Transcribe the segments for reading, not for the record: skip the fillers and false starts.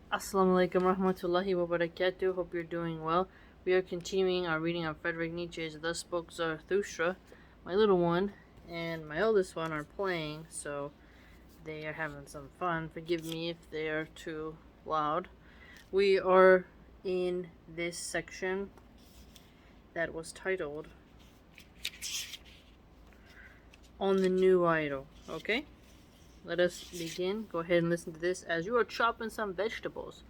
Assalamu alaikum rahmatullahi wa barakatuh. Hope you're doing well. We are continuing our reading of Friedrich Nietzsche's Thus Spoke Zarathustra. My little one and my oldest one are playing, so they are having some fun. Forgive me if they are too loud. We are in this section that was titled On the New Idol. Okay? Let us begin. Go ahead and listen to this as you are chopping some vegetables.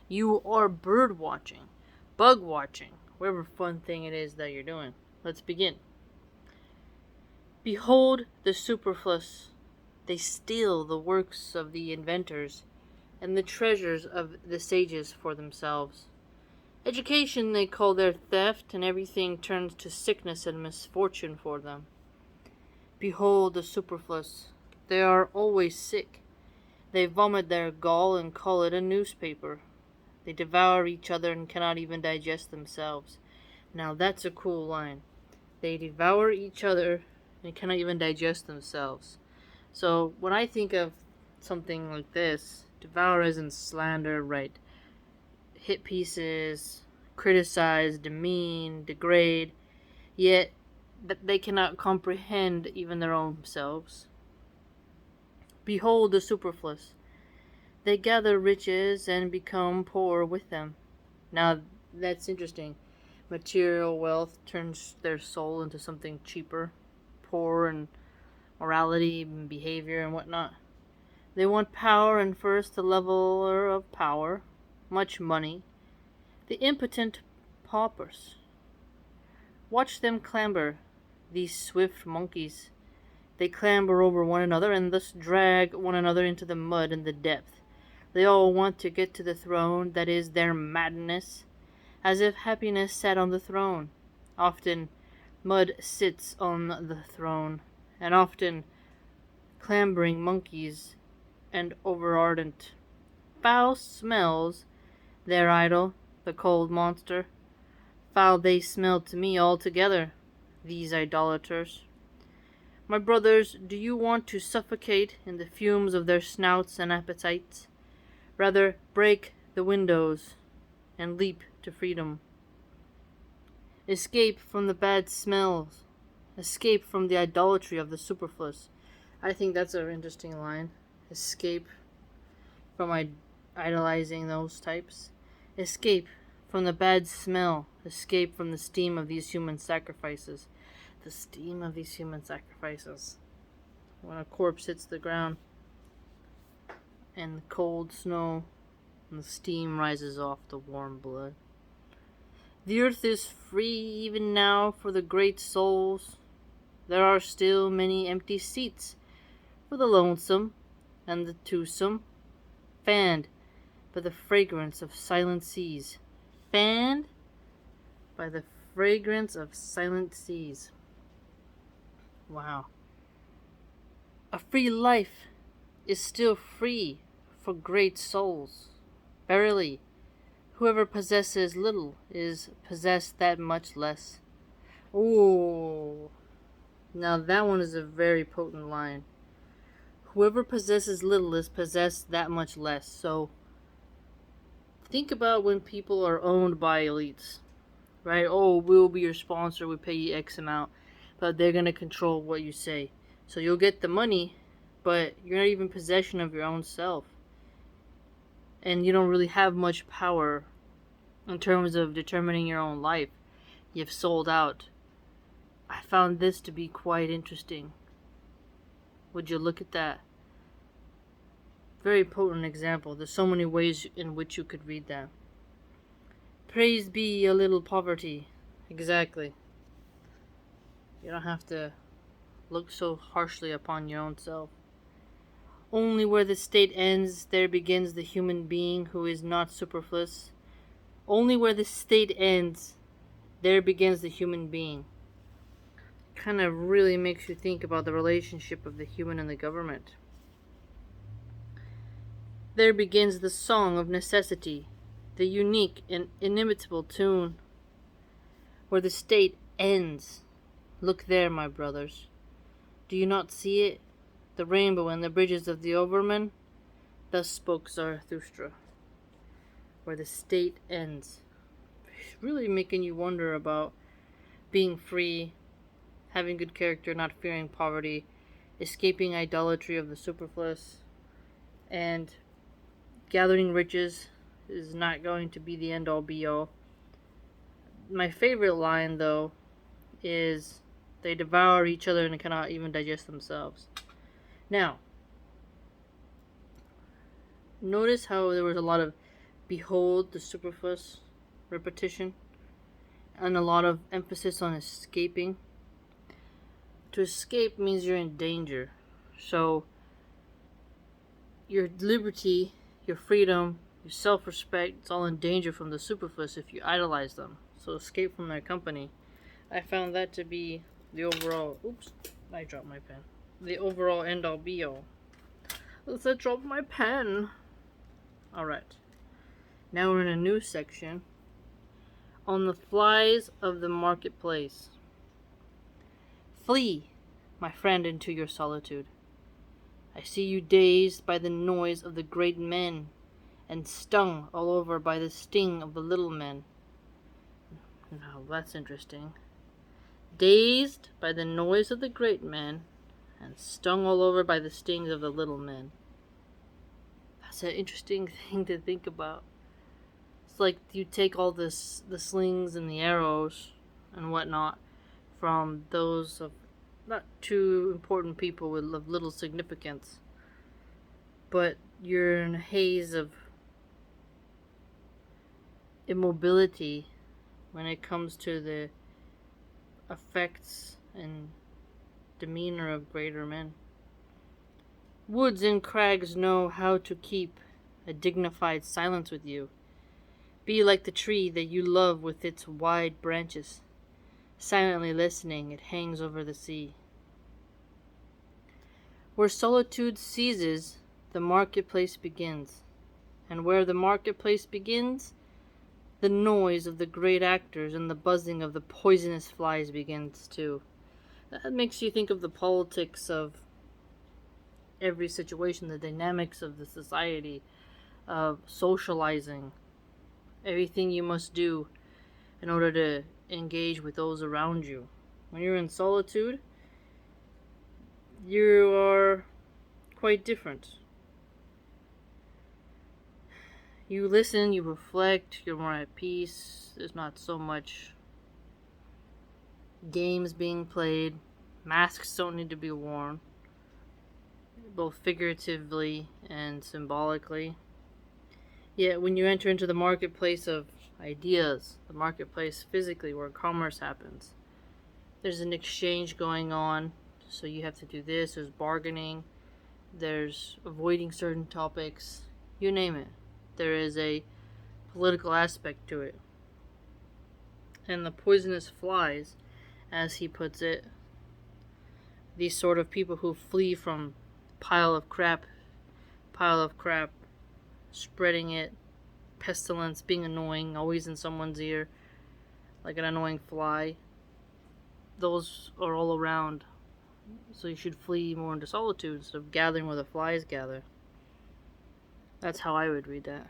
You are bird watching, bug watching, whatever fun thing it is that you're doing. Let's begin. Behold the superfluous. They steal the works of the inventors and the treasures of the sages for themselves. Education they call their theft, and everything turns to sickness and misfortune for them. Behold the superfluous. They are always sick. They vomit their gall and call it a newspaper. They devour each other and cannot even digest themselves. Now that's a cool line. They devour each other and cannot even digest themselves. So when I think of something like this, devour as in slander, right? Hit pieces, criticize, demean, degrade, yet they cannot comprehend even their own selves. Behold the superfluous. They gather riches and become poor with them. Now, that's interesting. Material wealth turns their soul into something cheaper, poor in morality and behavior and whatnot. They want power, and first the leveler of power, much money, the impotent paupers. Watch them clamber, these swift monkeys. They clamber over one another and thus drag one another into the mud and the depth. They all want to get to the throne, that is their madness, as if happiness sat on the throne. Often mud sits on the throne, and often clambering monkeys and overardent. Foul smells their idol, the cold monster. Foul they smell to me altogether, these idolaters. My brothers, do you want to suffocate in the fumes of their snouts and appetites? Rather break the windows and leap to freedom. Escape from the bad smells. Escape from the idolatry of the superfluous. I think that's an interesting line. Escape from idolizing those types. Escape from the bad smell. Escape from the steam of these human sacrifices. The steam of these human sacrifices. When a corpse hits the ground and the cold snow and the steam rises off the warm blood. The earth is free even now for the great souls. There are still many empty seats for the lonesome and the twosome, fanned by the fragrance of silent seas. Fanned by the fragrance of silent seas. Wow. A free life is still free for great souls. Verily, whoever possesses little is possessed that much less. Ooh. Now that one is a very potent line. Whoever possesses little is possessed that much less. So, think about when people are owned by elites, right? Oh, we'll be your sponsor, we pay you X amount, but they're going to control what you say. So you'll get the money, but you're not even in possession of your own self. And you don't really have much power in terms of determining your own life. You've sold out. I found this to be quite interesting. Would you look at that? Very potent example. There's so many ways in which you could read that. Praise be a little poverty. Exactly. You don't have to look so harshly upon your own self. Only where the state ends, there begins the human being who is not superfluous. Only where the state ends, there begins the human being. Kind of really makes you think about the relationship of the human and the government. There begins the song of necessity, the unique and inimitable tune. Where the state ends, look there, my brothers. Do you not see it? The rainbow and the bridges of the overman? Thus spoke Zarathustra. where the state ends. Really making you wonder about being free, having good character, not fearing poverty, escaping idolatry of the superfluous, and gathering riches is not going to be the end all be all. My favorite line, though, is they devour each other and cannot even digest themselves. Now, notice how there was a lot of behold the superfluous repetition and a lot of emphasis on escaping. To escape means you're in danger. So, your liberty, your freedom, your self-respect, it's all in danger from the superfluous if you idolize them. So escape from their company. I found that to be the overall... Oops, I dropped my pen. The overall end-all be-all. I dropped my pen. Alright. Now we're in a new section. On the flies of the marketplace. Flee, my friend, into your solitude. I see you dazed by the noise of the great men, and stung all over by the sting of the little men. Now that's interesting. Dazed by the noise of the great men, and stung all over by the stings of the little men. That's an interesting thing to think about. It's like you take all the slings and the arrows and whatnot from those of not too important people of little significance, but you're in a haze of immobility when it comes to the effects and demeanor of greater men. Woods and crags know how to keep a dignified silence with you. Be like the tree that you love with its wide branches. Silently listening, it hangs over the sea. Where solitude ceases, the marketplace begins. And where the marketplace begins, the noise of the great actors and the buzzing of the poisonous flies begins too. That makes you think of the politics of every situation, the dynamics of the society, of socializing, everything you must do in order to engage with those around you. When you're in solitude, you are quite different. You listen, you reflect, you're more at peace. There's not so much games being played. Masks don't need to be worn, both figuratively and symbolically. Yet when you enter into the marketplace of ideas, the marketplace physically where commerce happens, there's an exchange going on. So you have to do this, there's bargaining, there's avoiding certain topics, you name it. There is a political aspect to it. And the poisonous flies, as he puts it, these sort of people who flee from pile of crap, spreading it, pestilence, being annoying, always in someone's ear, like an annoying fly. Those are all around. So you should flee more into solitude instead of gathering where the flies gather. That's how I would read that.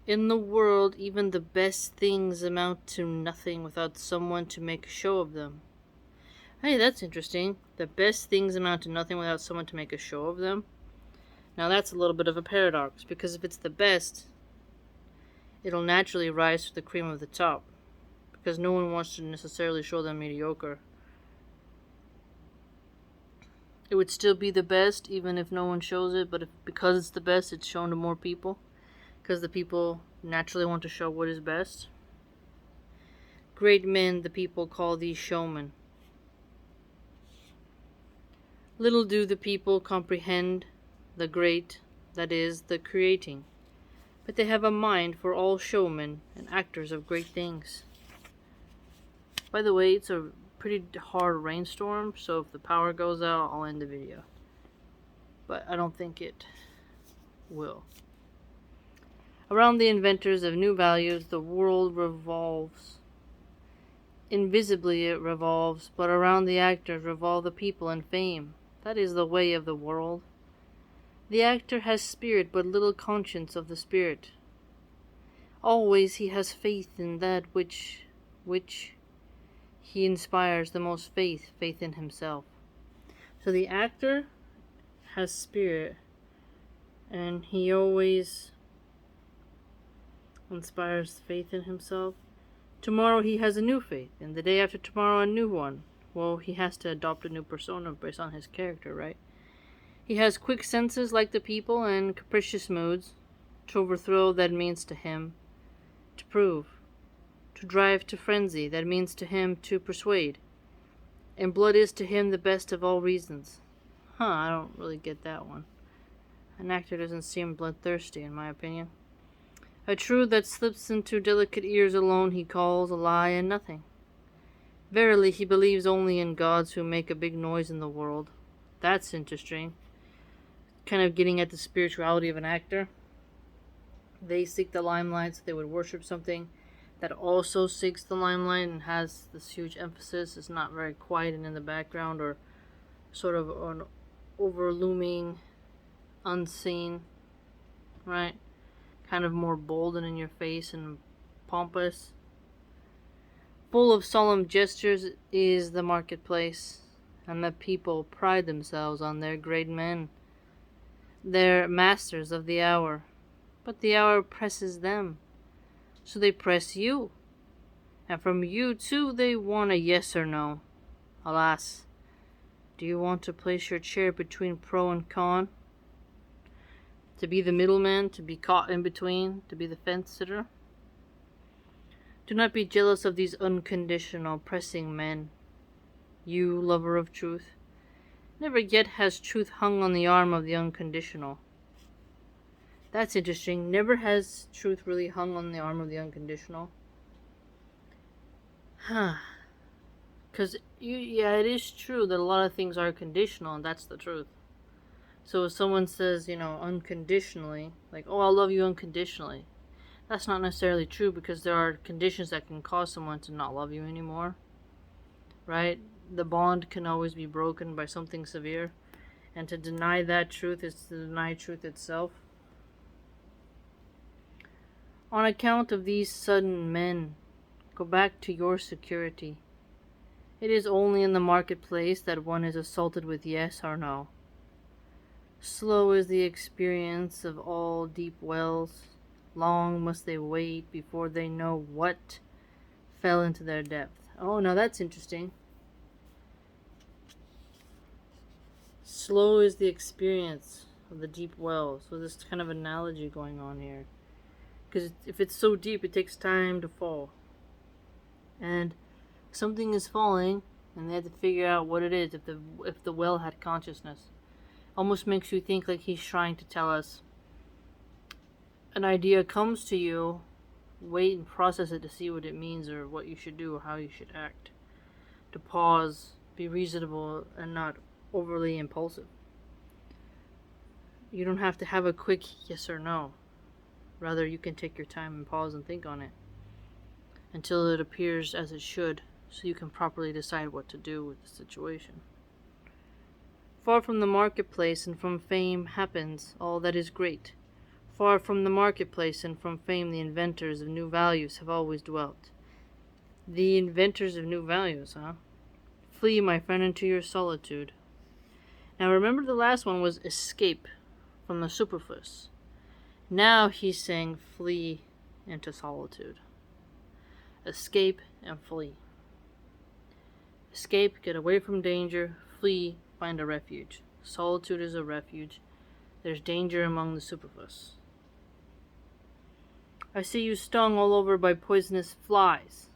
In the world, even the best things amount to nothing without someone to make a show of them. Hey, that's interesting. The best things amount to nothing without someone to make a show of them. Now that's a little bit of a paradox, because if it's the best, it'll naturally rise to the cream of the top, because no one wants to necessarily show them mediocre. It would still be the best even if no one shows it, but because it's the best, it's shown to more people, because the people naturally want to show what is best. Great men the people call these showmen. Little do the people comprehend the great, that is, the creating, but they have a mind for all showmen and actors of great things. By the way, it's a pretty hard rainstorm, so if the power goes out, I'll end the video. But I don't think it will. Around the inventors of new values, the world revolves. Invisibly it revolves, but around the actors revolve the people and fame. That is the way of the world. The actor has spirit, but little conscience of the spirit. Always he has faith in that which he inspires the most faith in himself. So the actor has spirit, and he always inspires faith in himself. Tomorrow he has a new faith, and the day after tomorrow a new one. Well, he has to adopt a new persona based on his character, right? He has quick senses like the people and capricious moods. To overthrow, that means to him to prove. To drive to frenzy, that means to him to persuade. And blood is to him the best of all reasons. I don't really get that one. An actor doesn't seem bloodthirsty, in my opinion. A truth that slips into delicate ears alone he calls a lie and nothing. Verily, he believes only in gods who make a big noise in the world. That's interesting. Kind of getting at the spirituality of an actor. They seek the limelight, so they would worship something that also seeks the limelight and has this huge emphasis. It's not very quiet and in the background, or sort of an overlooming, unseen, right? Kind of more bold and in your face and pompous. Full of solemn gestures is the marketplace, and the people pride themselves on their great men. They're masters of the hour, but the hour presses them, so they press you, and from you too they want a yes or no. Alas, do you want to place your chair between pro and con? To be the middleman, to be caught in between, to be the fence sitter? Do not be jealous of these unconditional, pressing men. You, lover of truth, never yet has truth hung on the arm of the unconditional. That's interesting. Never has truth really hung on the arm of the unconditional. Because, it is true that a lot of things are conditional, and that's the truth. So if someone says, unconditionally, like, oh, I'll love you unconditionally, that's not necessarily true, because there are conditions that can cause someone to not love you anymore, right? The bond can always be broken by something severe, and to deny that truth is to deny truth itself. On account of these sudden men, go back to your security. It is only in the marketplace that one is assaulted with yes or no. Slow is the experience of all deep wells. Long must they wait before they know what fell into their depth. Oh, now that's interesting. Slow is the experience of the deep wells. So there's kind of analogy going on here. Because if it's so deep, it takes time to fall. And something is falling, and they have to figure out what it is. If the well had consciousness, almost makes you think like he's trying to tell us. An idea comes to you, wait and process it to see what it means, or what you should do, or how you should act. To pause, be reasonable, and not overly impulsive. You don't have to have a quick yes or no. Rather, you can take your time and pause and think on it until it appears as it should, so you can properly decide what to do with the situation. Far from the marketplace and from fame happens all that is great. Far from the marketplace and from fame the inventors of new values have always dwelt. The inventors of new values, huh? Flee, my friend, into your solitude. Now remember, the last one was escape from the superfluous. Now he's saying flee into solitude. Escape and flee. Escape, get away from danger. Flee, find a refuge. Solitude is a refuge. There's danger among the superfluous. I see you stung all over by poisonous flies.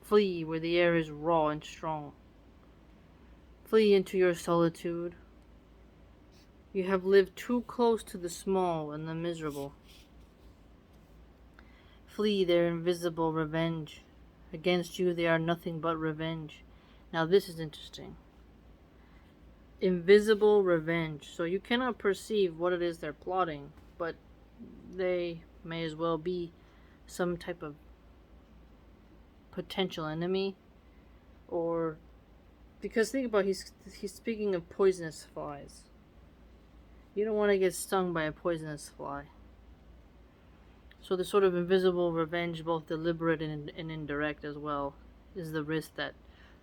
Flee where the air is raw and strong. Flee into your solitude. You have lived too close to the small and the miserable. Flee their invisible revenge. Against you they are nothing but revenge. Now this is interesting. Invisible revenge. So you cannot perceive what it is they're plotting, but they may as well be some type of potential enemy. Or, because think about he's speaking of poisonous flies. You don't want to get stung by a poisonous fly. So the sort of invisible revenge, both deliberate and indirect as well, is the risk that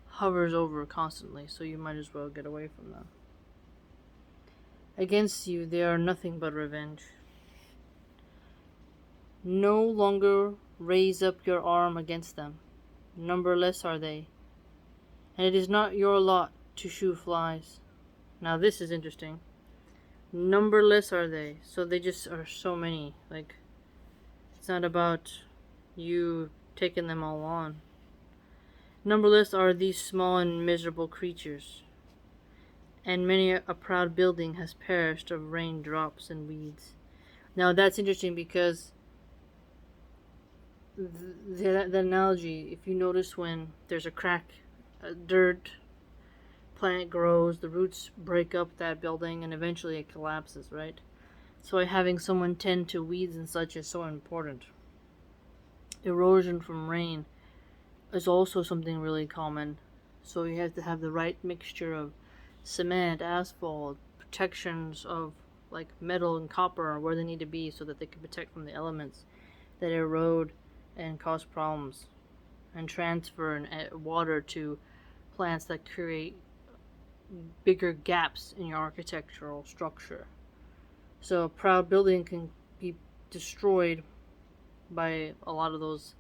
hovers over constantly, so you might as well get away from them. Against you, they are nothing but revenge. No longer raise up your arm against them. Numberless are they, and it is not your lot to shoot flies. Now this is interesting. Numberless are they, so they just are so many. Like, it's not about you taking them all on. Numberless are these small and miserable creatures, and many a proud building has perished of rain drops and weeds. Now that's interesting because the analogy, if you notice when there's a crack, a dirt plant grows, the roots break up that building, and eventually it collapses, right? So having someone tend to weeds and such is so important. Erosion from rain is also something really common. So you have to have the right mixture of cement, asphalt, protections of like metal and copper where they need to be so that they can protect from the elements that erode and cause problems, and transfer and water to plants that create bigger gaps in your architectural structure. So a proud building can be destroyed by a lot of those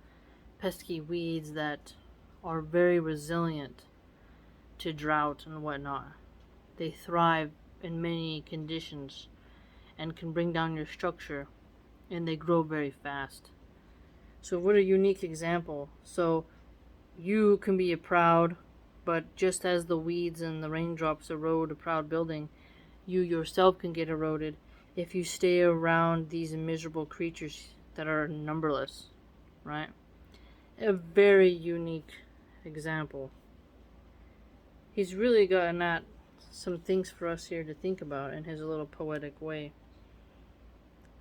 pesky weeds that are very resilient to drought and whatnot. They thrive in many conditions and can bring down your structure, and they grow very fast. So what a unique example. So you can be a proud, but just as the weeds and the raindrops erode a proud building, you yourself can get eroded if you stay around these miserable creatures that are numberless, right? A very unique example. He's really gotten at some things for us here to think about in his little poetic way.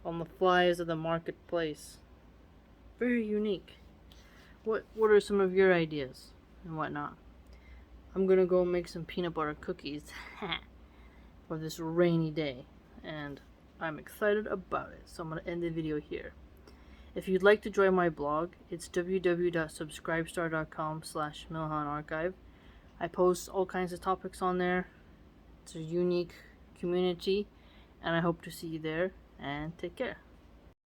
On the flies of the marketplace. Very unique. What are some of your ideas and whatnot? I'm gonna go make some peanut butter cookies for this rainy day, and I'm excited about it, so I'm gonna end the video here. If you'd like to join my blog, it's www.subscribestar.com/MilahanArchive. I post all kinds of topics on there. It's a unique community, and I hope to see you there, and take care.